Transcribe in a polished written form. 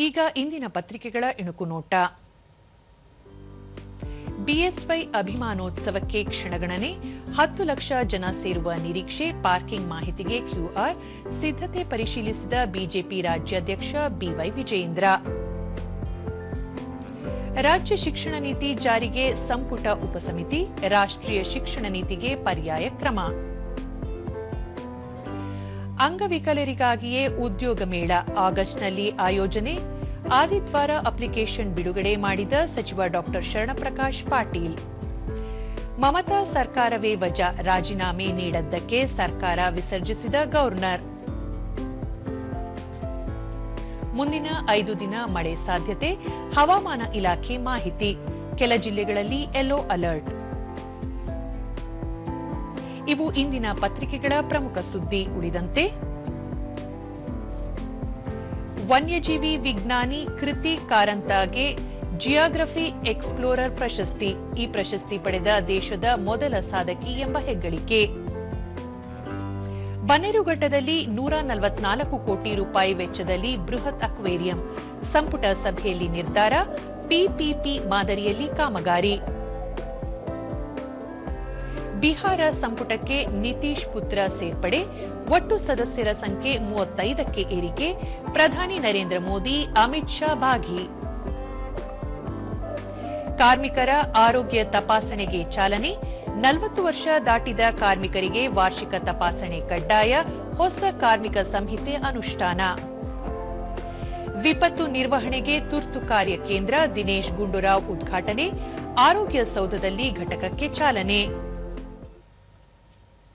ಈಗ ಇಂದಿನ ಪತ್ರಿಕೆಗಳ ಇಣುಕು ನೋಟ. ಬಿಎಸ್ವೈ ಅಭಿಮಾನೋತ್ಸವಕ್ಕೆ ಕ್ಷಣಗಣನೆ, 10 ಲಕ್ಷ ಜನ ಸೇರುವ ನಿರೀಕ್ಷೆ, ಪಾರ್ಕಿಂಗ್ ಮಾಹಿತಿಗೆ ಕ್ಯೂಆರ್, ಸಿದ್ಧತೆ ಪರಿಶೀಲಿಸಿದ ಬಿಜೆಪಿ ರಾಜ್ಯಾಧ್ಯಕ್ಷ ಬಿವೈ ವಿಜಯೇಂದ್ರ. ರಾಜ್ಯ ಶಿಕ್ಷಣ ನೀತಿ ಜಾರಿಗೆ ಸಂಪುಟ ಉಪಸಮಿತಿ, ರಾಷ್ಟ್ರೀಯ ಶಿಕ್ಷಣ ನೀತಿಗೆ ಪರ್ಯಾಯ ಕ್ರಮ. ಅಂಗವಿಕಲರಿಗಾಗಿಯೇ ಉದ್ಯೋಗ ಮೇಳ ಆಗಸ್ಟ್ನಲ್ಲಿ ಆಯೋಜನೆ, ಆದಿತ್ಯವಾರ ಅಪ್ಲಿಕೇಶನ್ ಬಿಡುಗಡೆ ಮಾಡಿದ ಸಚಿವ ಡಾ ಶರಣಪ್ರಕಾಶ್ ಪಾಟೀಲ್. ಮಮತಾ ಸರ್ಕಾರವೇ ವಜಾ, ರಾಜೀನಾಮೆ ನೀಡದ್ದಕ್ಕೆ ಸರ್ಕಾರ ವಿಸರ್ಜಿಸಿದ ಗವರ್ನರ್. ಮುಂದಿನ 5 ದಿನ ಮಳೆ ಸಾಧ್ಯತೆ, ಹವಾಮಾನ ಇಲಾಖೆ ಮಾಹಿತಿ, ಕೆಲ ಜಿಲ್ಲೆಗಳಲ್ಲಿ ಯೆಲ್ಲೋ ಅಲರ್ಟ್. ಇವು ಇಂದಿನ ಪತ್ರಿಕೆಗಳ ಪ್ರಮುಖ ಸುದ್ದಿ. ಉಳಿದಂತೆ ವನ್ಯಜೀವಿ ವಿಜ್ಞಾನಿ ಕೃತಿ ಕಾರಂತಾಗೆ ಜಿಯಾಗ್ರಫಿ ಎಕ್ಸ್ಪ್ಲೋರರ್ ಪ್ರಶಸ್ತಿ. ಈ ಪ್ರಶಸ್ತಿ ಪಡೆದ ದೇಶದ ಮೊದಲ ಸಾಧಕಿ ಎಂಬ ಹೆಗ್ಗಳಿಕೆ. ಬನ್ನೇರುಘಟ್ಟದಲ್ಲಿ 144 ಕೋಟಿ ರೂಪಾಯಿ ವೆಚ್ಚದಲ್ಲಿ ಬೃಹತ್ ಅಕ್ವೇರಿಯಂ. ಸಂಪುಟ ಸಭೆಯಲ್ಲಿ ನಿರ್ಧಾರ, ಪಿಪಿಪಿ ಮಾದರಿಯಲ್ಲಿ ಕಾಮಗಾರಿ. ಬಿಹಾರ ಸಂಪುಟಕ್ಕೆ ನಿತೀಶ್ ಪುತ್ರ ಸೇರ್ಪಡೆ, ಒಟ್ಟು ಸದಸ್ಯರ ಸಂಖ್ಯೆ 35ಕ್ಕೆ ಏರಿಕೆ, ಪ್ರಧಾನಿ ನರೇಂದ್ರ ಮೋದಿ, ಅಮಿತ್ ಶಾ ಭಾಗಿ. ಕಾರ್ಮಿಕರ ಆರೋಗ್ಯ ತಪಾಸಣೆಗೆ ಚಾಲನೆ, 40 ವರ್ಷ ದಾಟಿದ ಕಾರ್ಮಿಕರಿಗೆ ವಾರ್ಷಿಕ ತಪಾಸಣೆ ಕಡ್ಡಾಯ, ಹೊಸ ಕಾರ್ಮಿಕ ಸಂಹಿತೆ ಅನುಷ್ಠಾನ. ವಿಪತ್ತು ನಿರ್ವಹಣೆಗೆ ತುರ್ತು ಕಾರ್ಯ ಕೇಂದ್ರ, ದಿನೇಶ್ ಗುಂಡೂರಾವ್ ಉದ್ಘಾಟನೆ, ಆರೋಗ್ಯ ಸೌಧದಲ್ಲಿ ಘಟಕಕ್ಕೆ ಚಾಲನೆ.